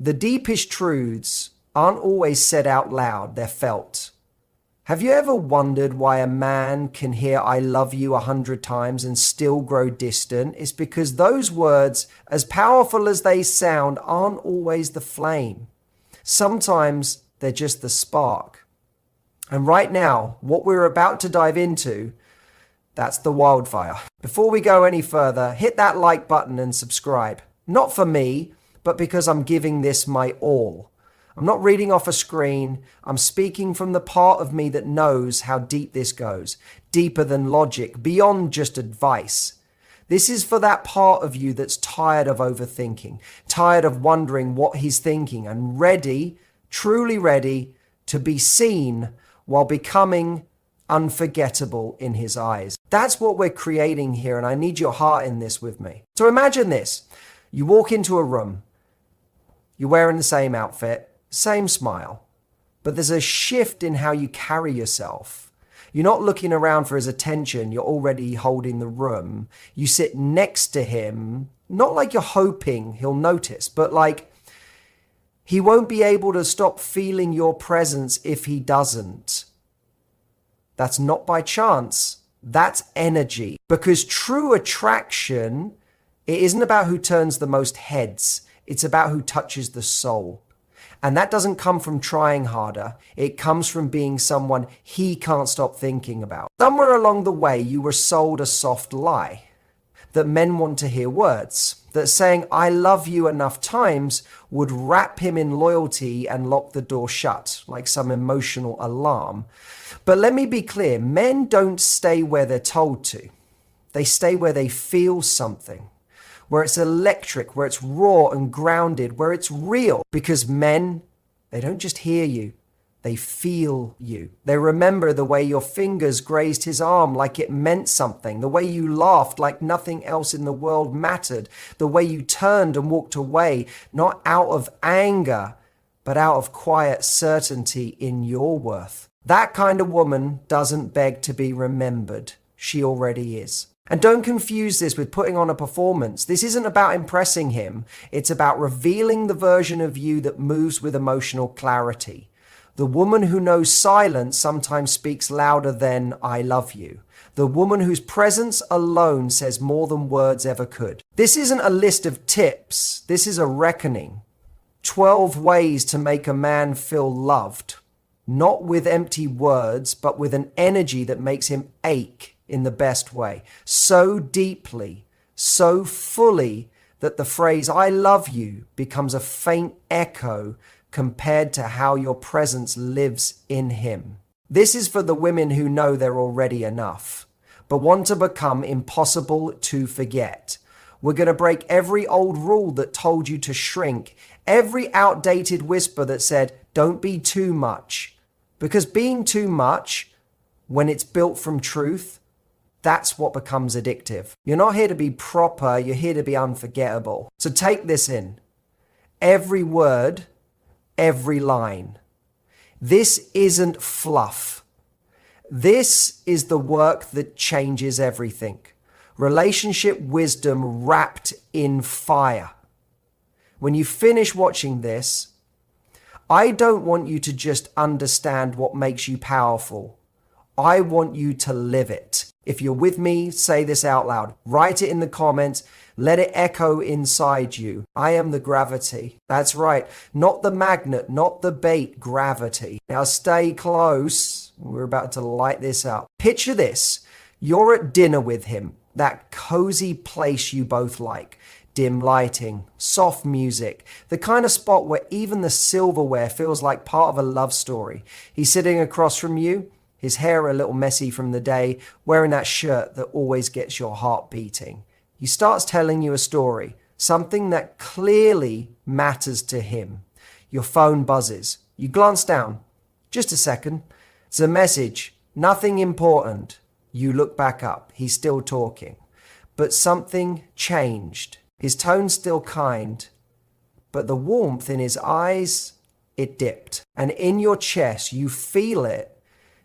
The deepest truths aren't always said out loud, they're felt. Have you ever wondered why a man can hear "I love you" 100 times and still grow distant? It's because those words, as powerful as they sound, aren't always the flame. Sometimes they're just the spark. And right now, what we're about to dive into, that's the wildfire. Before we go any further, hit that like button and subscribe. Not for me, but because I'm giving this my all. I'm not reading off a screen. I'm speaking from the part of me that knows how deep this goes, deeper than logic, beyond just advice. This is for that part of you that's tired of overthinking, tired of wondering what he's thinking, and ready, truly ready, to be seen while becoming unforgettable in his eyes. That's what we're creating here, and I need your heart in this with me. So imagine this. You walk into a room. You're wearing the same outfit, same smile, but there's a shift in how you carry yourself. You're not looking around for his attention. You're already holding the room. You sit next to him, not like you're hoping he'll notice, but like he won't be able to stop feeling your presence if he doesn't. That's not by chance. That's energy. Because true attraction, it isn't about who turns the most heads. It's about who touches the soul. And that doesn't come from trying harder. It comes from being someone he can't stop thinking about. Somewhere along the way, you were sold a soft lie that men want to hear words, that saying "I love you" enough times would wrap him in loyalty and lock the door shut, like some emotional alarm. But let me be clear, men don't stay where they're told to. They stay where they feel something, where it's electric, where it's raw and grounded, where it's real. Because men, they don't just hear you, they feel you. They remember the way your fingers grazed his arm like it meant something, the way you laughed like nothing else in the world mattered, the way you turned and walked away, not out of anger, but out of quiet certainty in your worth. That kind of woman doesn't beg to be remembered. She already is. And don't confuse this with putting on a performance. This isn't about impressing him. It's about revealing the version of you that moves with emotional clarity. The woman who knows silence sometimes speaks louder than "I love you." The woman whose presence alone says more than words ever could. This isn't a list of tips. This is a reckoning. 12 ways to make a man feel loved. Not with empty words, but with an energy that makes him ache in the best way, so deeply, so fully that the phrase "I love you" becomes a faint echo compared to how your presence lives in him. This is for the women who know they're already enough, but want to become impossible to forget. We're going to break every old rule that told you to shrink, every outdated whisper that said, "Don't be too much." Because being too much, when it's built from truth, that's what becomes addictive. You're not here to be proper, you're here to be unforgettable. So take this in. Every word, every line. This isn't fluff. This is the work that changes everything. Relationship wisdom wrapped in fire. When you finish watching this, I don't want you to just understand what makes you powerful. I want you to live it. If you're with me, say this out loud. Write it in the comments. Let it echo inside you. I am the gravity. That's right. Not the magnet, not the bait, gravity. Now stay close. We're about to light this up. Picture this. You're at dinner with him. That cozy place you both like. Dim lighting, soft music, the kind of spot where even the silverware feels like part of a love story. He's sitting across from you, his hair a little messy from the day, wearing that shirt that always gets your heart beating. He starts telling you a story, something that clearly matters to him. Your phone buzzes. You glance down. Just a second. It's a message. Nothing important. You look back up. He's still talking. But something changed. His tone's still kind, but the warmth in his eyes, it dipped. And in your chest, you feel it.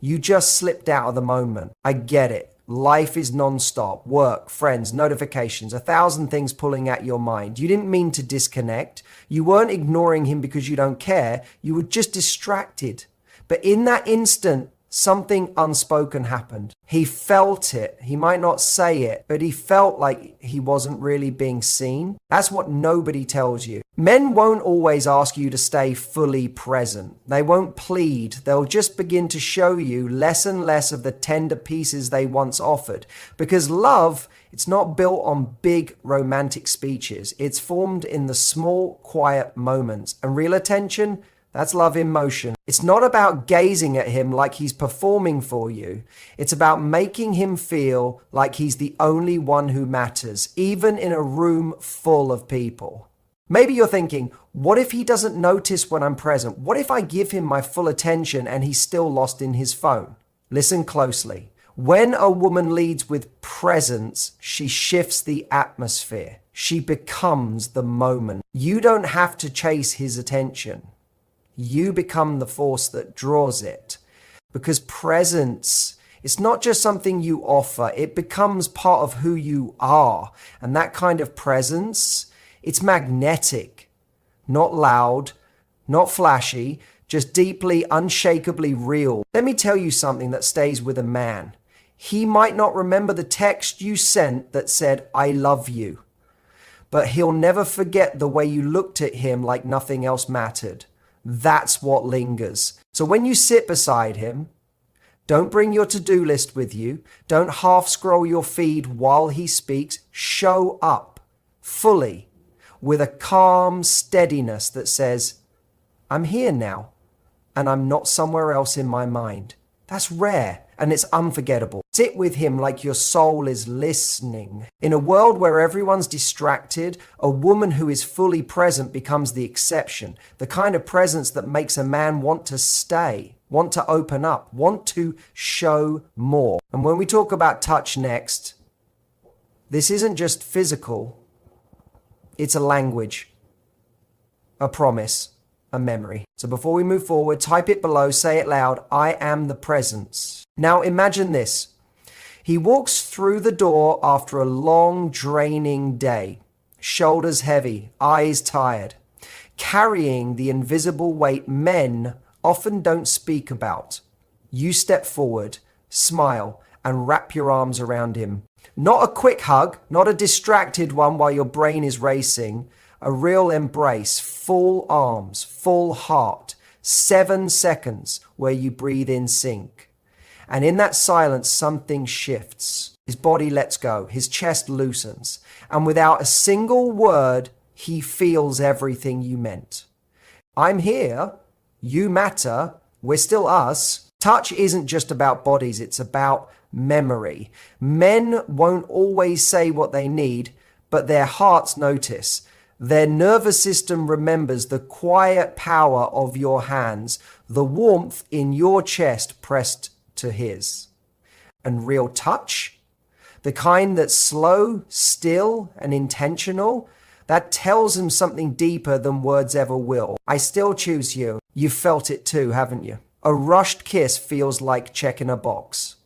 You just slipped out of the moment. I get it. Life is non-stop. Work, friends, notifications, 1,000 things pulling at your mind. You didn't mean to disconnect. You weren't ignoring him because you don't care. You were just distracted. But in that instant, something unspoken happened. He felt it. He might not say it, but he felt like he wasn't really being seen. That's what nobody tells you. Men won't always ask you to stay fully present. They won't plead. They'll just begin to show you less and less of the tender pieces they once offered. Because love, it's not built on big romantic speeches. It's formed in the small, quiet moments. And real attention, that's love in motion. It's not about gazing at him like he's performing for you. It's about making him feel like he's the only one who matters, even in a room full of people. Maybe you're thinking, what if he doesn't notice when I'm present? What if I give him my full attention and he's still lost in his phone? Listen closely. When a woman leads with presence, she shifts the atmosphere. She becomes the moment. You don't have to chase his attention. You become the force that draws it. Because presence, it's not just something you offer, it becomes part of who you are. And that kind of presence, it's magnetic, not loud, not flashy, just deeply, unshakably real. Let me tell you something that stays with a man. He might not remember the text you sent that said, "I love you." But he'll never forget the way you looked at him like nothing else mattered. That's what lingers. So when you sit beside him, don't bring your to-do list with you. Don't half scroll your feed while he speaks. Show up fully with a calm steadiness that says, I'm here now and I'm not somewhere else in my mind. That's rare and it's unforgettable. Sit with him like your soul is listening. In a world where everyone's distracted, a woman who is fully present becomes the exception. The kind of presence that makes a man want to stay, want to open up, want to show more. And when we talk about touch next, this isn't just physical. It's a language, a promise, a memory. So before we move forward, type it below, say it loud, I am the presence. Now imagine this. He walks through the door after a long, draining day, shoulders heavy, eyes tired, carrying the invisible weight men often don't speak about. You step forward, smile, and wrap your arms around him. Not a quick hug, not a distracted one while your brain is racing, a real embrace, full arms, full heart, 7 seconds where you breathe in sync. And in that silence, something shifts. His body lets go, his chest loosens, and without a single word, he feels everything you meant. I'm here, you matter, we're still us. Touch isn't just about bodies, it's about memory. Men won't always say what they need, but their hearts notice. Their nervous system remembers the quiet power of your hands, the warmth in your chest pressed to his. And real touch, the kind that's slow, still, and intentional, that tells him something deeper than words ever will. I still choose you. You've felt it too, haven't you? A rushed kiss feels like checking a box.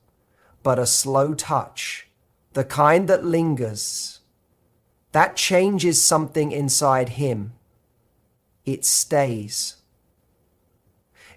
But a slow touch, the kind that lingers, that changes something inside him. It stays.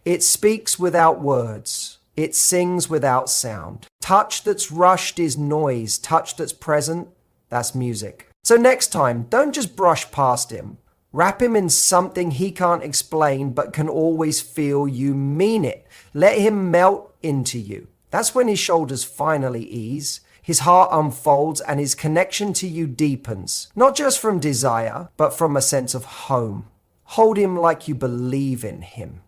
It speaks without words. It sings without sound. Touch that's rushed is noise. Touch that's present, that's music. So next time, don't just brush past him. Wrap him in something he can't explain but can always feel you mean it. Let him melt into you. That's when his shoulders finally ease, his heart unfolds, and his connection to you deepens. Not just from desire, but from a sense of home. Hold him like you believe in him.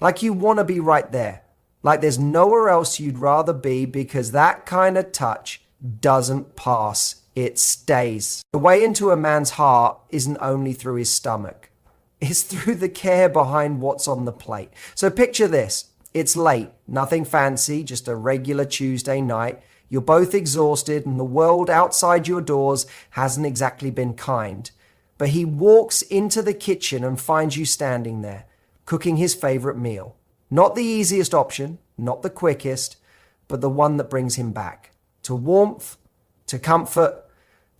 Like you want to be right there. Like there's nowhere else you'd rather be, because that kind of touch doesn't pass. It stays. The way into a man's heart isn't only through his stomach. It's through the care behind what's on the plate. So picture this. It's late, nothing fancy, just a regular Tuesday night. You're both exhausted and the world outside your doors hasn't exactly been kind. But he walks into the kitchen and finds you standing there, cooking his favorite meal. Not the easiest option, not the quickest, but the one that brings him back to warmth, to comfort,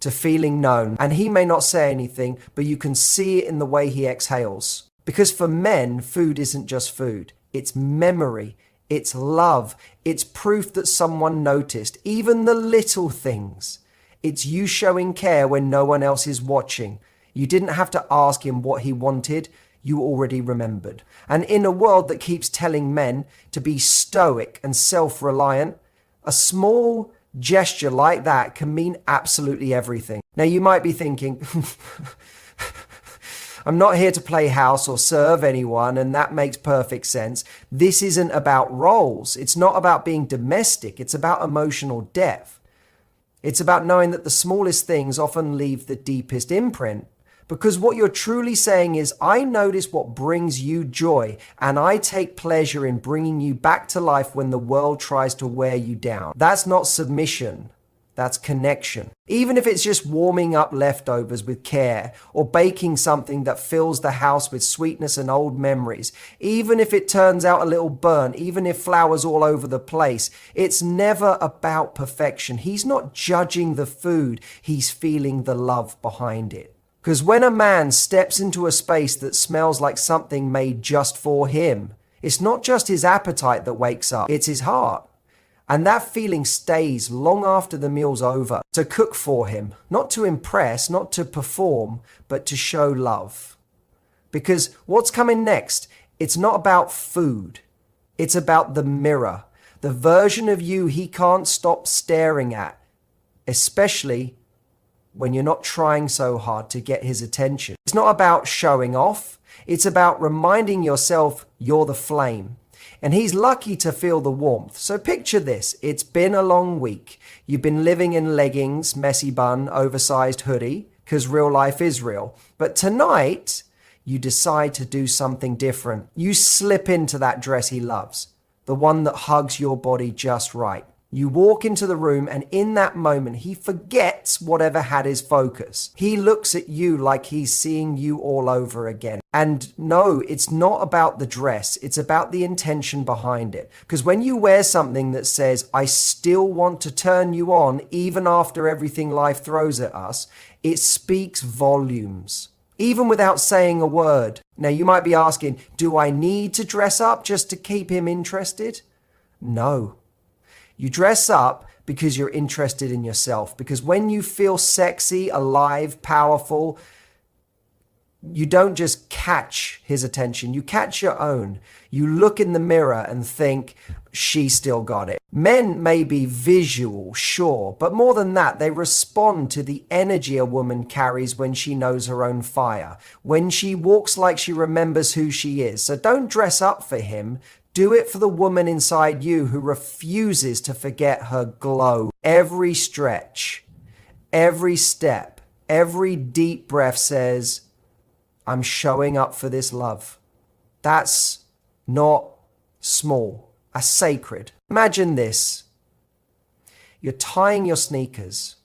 to feeling known. And he may not say anything, but you can see it in the way he exhales. Because for men, food isn't just food. It's memory. It's love. It's proof that someone noticed, even the little things. It's you showing care when no one else is watching. You didn't have to ask him what he wanted. You already remembered. And in a world that keeps telling men to be stoic and self-reliant, a small gesture like that can mean absolutely everything. Now you might be thinking, I'm not here to play house or serve anyone, and that makes perfect sense. This isn't about roles. It's not about being domestic. It's about emotional depth. It's about knowing that the smallest things often leave the deepest imprint. Because what you're truly saying is, I notice what brings you joy, and I take pleasure in bringing you back to life when the world tries to wear you down. That's not submission. That's connection. Even if it's just warming up leftovers with care, or baking something that fills the house with sweetness and old memories, even if it turns out a little burnt, even if flowers all over the place, it's never about perfection. He's not judging the food. He's feeling the love behind it. Because when a man steps into a space that smells like something made just for him, it's not just his appetite that wakes up, it's his heart. And that feeling stays long after the meal's over. To cook for him, not to impress, not to perform, but to show love. Because what's coming next, it's not about food. It's about the mirror, the version of you he can't stop staring at, especially when you're not trying so hard to get his attention. It's not about showing off. It's about reminding yourself you're the flame. And he's lucky to feel the warmth. So picture this. It's been a long week. You've been living in leggings, messy bun, oversized hoodie, because real life is real. But tonight, you decide to do something different. You slip into that dress he loves, the one that hugs your body just right. You walk into the room, and in that moment, he forgets whatever had his focus. He looks at you like he's seeing you all over again. And no, it's not about the dress. It's about the intention behind it. Because when you wear something that says, I still want to turn you on, even after everything life throws at us, it speaks volumes, even without saying a word. Now, you might be asking, do I need to dress up just to keep him interested? No. You dress up because you're interested in yourself. Because when you feel sexy, alive, powerful, you don't just catch his attention, you catch your own. You look in the mirror and think, she still got it. Men may be visual, sure, but more than that, they respond to the energy a woman carries when she knows her own fire, when she walks like she remembers who she is. So don't dress up for him. Do it for the woman inside you who refuses to forget her glow. Every stretch, every step, every deep breath says, I'm showing up for this love. That's not small, that's sacred. Imagine this. You're tying your sneakers.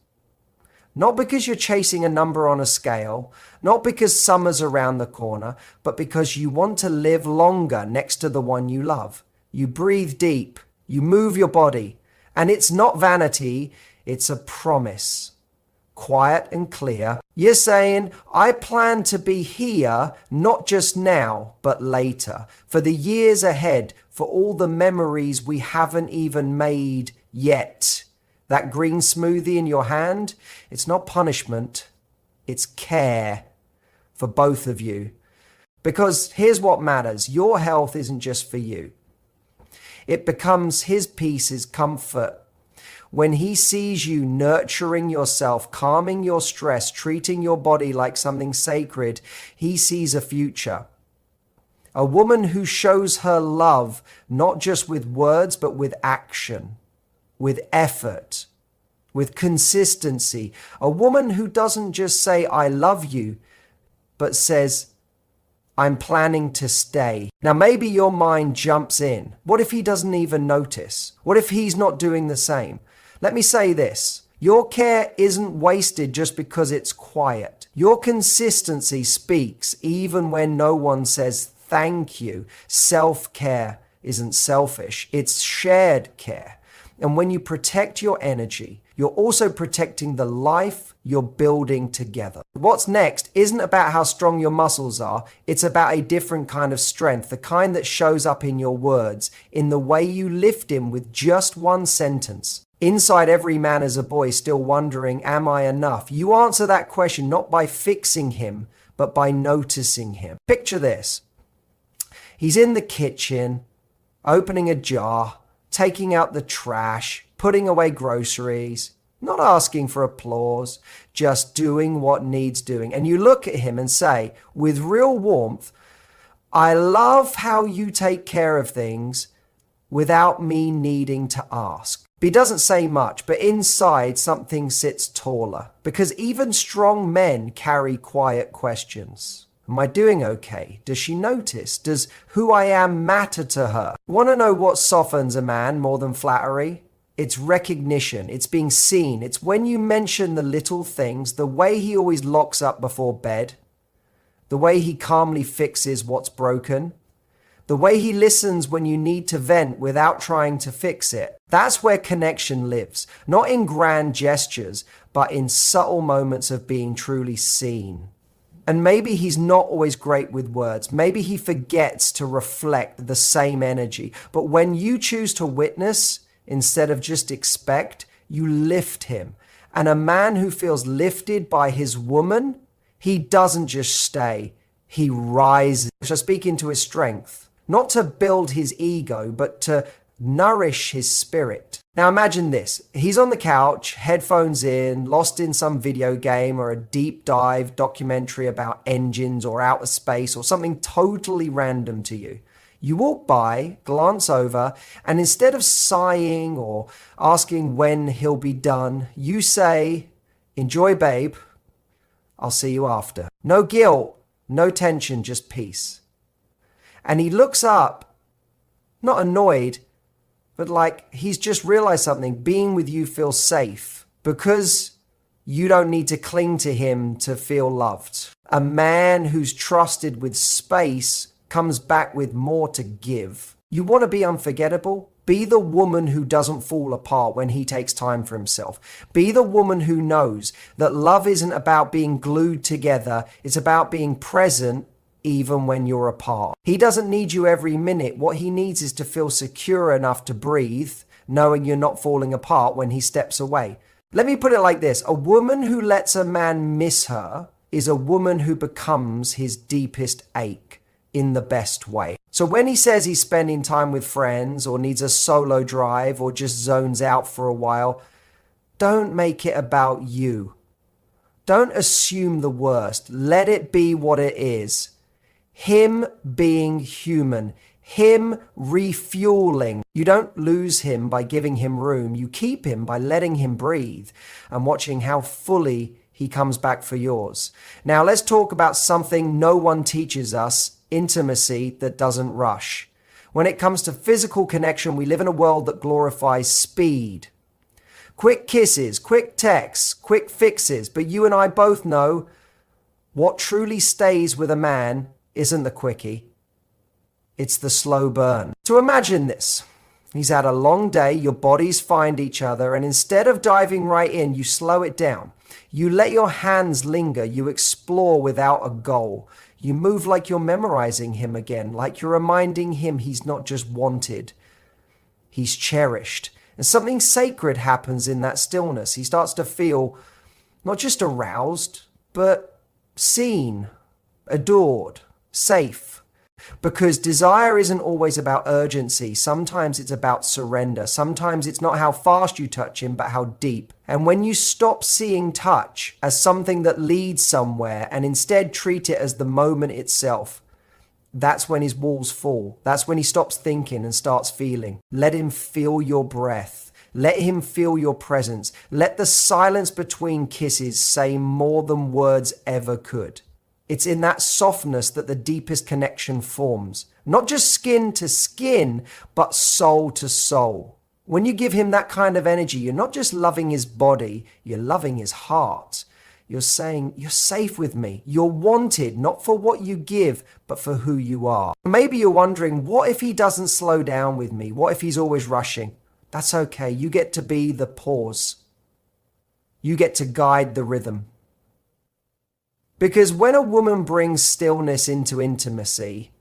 Not because you're chasing a number on a scale, not because summer's around the corner, but because you want to live longer next to the one you love. You breathe deep, you move your body, and it's not vanity, it's a promise. Quiet and clear. You're saying, I plan to be here, not just now, but later, for the years ahead, for all the memories we haven't even made yet. That green smoothie in your hand, it's not punishment, it's care for both of you. Because here's what matters. Your health isn't just for you. It becomes his peace, his comfort. When he sees you nurturing yourself, calming your stress, treating your body like something sacred, he sees a future. A woman who shows her love, not just with words, but with action, with effort, with consistency. A woman who doesn't just say, I love you, but says, I'm planning to stay. Now, maybe your mind jumps in. What if he doesn't even notice? What if he's not doing the same? Let me say this. Your care isn't wasted just because it's quiet. Your consistency speaks even when no one says thank you. Self-care isn't selfish. It's shared care. And when you protect your energy, you're also protecting the life you're building together. What's next isn't about how strong your muscles are. It's about a different kind of strength, the kind that shows up in your words, in the way you lift him with just one sentence. Inside every man is a boy still wondering, am I enough? You answer that question not by fixing him, but by noticing him. Picture this. He's in the kitchen, opening a jar, taking out the trash, putting away groceries, not asking for applause, just doing what needs doing. And you look at him and say, with real warmth, I love how you take care of things without me needing to ask. But he doesn't say much, but inside something sits taller, because even strong men carry quiet questions. Am I doing okay? Does she notice? Does who I am matter to her? Want to know what softens a man more than flattery? It's recognition. It's being seen. It's when you mention the little things, the way he always locks up before bed, the way he calmly fixes what's broken, the way he listens when you need to vent without trying to fix it. That's where connection lives, not in grand gestures, but in subtle moments of being truly seen. And maybe he's not always great with words. Maybe he forgets to reflect the same energy. But when you choose to witness instead of just expect, you lift him. And a man who feels lifted by his woman, he doesn't just stay, he rises. So speak into his strength, not to build his ego, but to nourish his spirit. Now imagine this. He's on the couch, headphones in, lost in some video game or a deep dive documentary about engines or outer space or something totally random to you. You walk by, glance over, and instead of sighing or asking when he'll be done, you say, enjoy, babe. I'll see you after. No guilt, no tension, just peace. And he looks up, not annoyed, but like he's just realized something. Being with you feels safe because you don't need to cling to him to feel loved. A man who's trusted with space comes back with more to give. You want to be unforgettable? Be the woman who doesn't fall apart when he takes time for himself. Be the woman who knows that love isn't about being glued together. It's about being present even when you're apart. He doesn't need you every minute. What he needs is to feel secure enough to breathe, knowing you're not falling apart when he steps away. Let me put it like this. A woman who lets a man miss her is a woman who becomes his deepest ache in the best way. So when he says he's spending time with friends or needs a solo drive or just zones out for a while, don't make it about you. Don't assume the worst. Let it be what it is. Him being human, him refueling. You don't lose him by giving him room. You keep him by letting him breathe and watching how fully he comes back for yours. Now let's talk about something no one teaches us, intimacy that doesn't rush. When it comes to physical connection, we live in a world that glorifies speed. Quick kisses, quick texts, quick fixes. But you and I both know what truly stays with a man isn't the quickie. It's the slow burn. So imagine this. He's had a long day, your bodies find each other, and instead of diving right in, you slow it down. You let your hands linger, you explore without a goal. You move like you're memorizing him again, like you're reminding him he's not just wanted, he's cherished. And something sacred happens in that stillness. He starts to feel not just aroused, but seen, adored, safe. Because desire isn't always about urgency. Sometimes it's about surrender. Sometimes it's not how fast you touch him, but how deep. And when you stop seeing touch as something that leads somewhere and instead treat it as the moment itself, that's when his walls fall. That's when he stops thinking and starts feeling. Let him feel your breath. Let him feel your presence. Let the silence between kisses say more than words ever could. It's in that softness that the deepest connection forms. Not just skin to skin, but soul to soul. When you give him that kind of energy, you're not just loving his body, you're loving his heart. You're saying, you're safe with me. You're wanted, not for what you give, but for who you are. Maybe you're wondering, what if he doesn't slow down with me? What if he's always rushing? That's okay. You get to be the pause. You get to guide the rhythm. Because when a woman brings stillness into intimacy,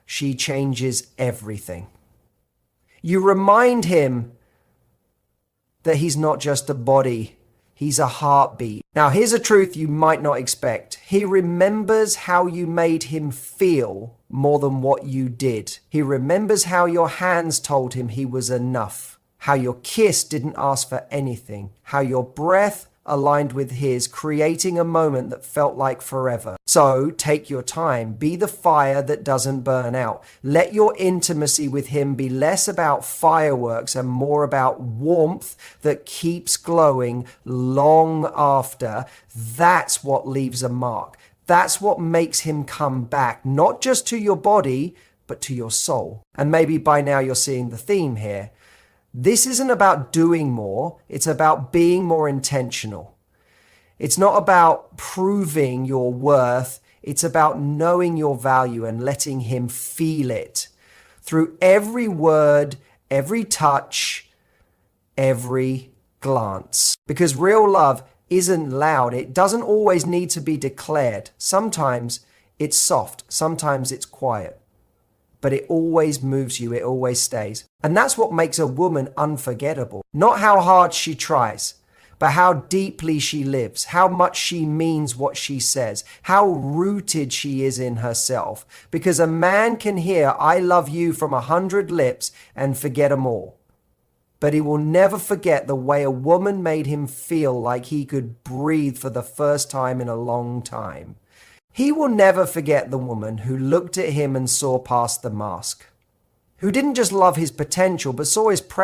she changes everything. You remind him that he's not just a body, he's a heartbeat. Now, here's a truth you might not expect. He remembers how you made him feel more than what you did. He remembers how your hands told him he was enough, how your kiss didn't ask for anything, how your breath aligned with his, creating a moment that felt like forever. So take your time. Be the fire that doesn't burn out. Let your intimacy with him be less about fireworks and more about warmth that keeps glowing long after. That's what leaves a mark. That's what makes him come back, not just to your body, but to your soul. And maybe by now you're seeing the theme here. This isn't about doing more, it's about being more intentional. It's not about proving your worth, it's about knowing your value and letting him feel it through every word, every touch, every glance. Because real love isn't loud, it doesn't always need to be declared. Sometimes it's soft, sometimes it's quiet. But it always moves you, it always stays. And that's what makes a woman unforgettable. Not how hard she tries, but how deeply she lives, how much she means what she says, how rooted she is in herself. Because a man can hear, "I love you" from 100 lips and forget them all. But he will never forget the way a woman made him feel like he could breathe for the first time in a long time. He will never forget the woman who looked at him and saw past the mask, who didn't just love his potential, but saw his presence.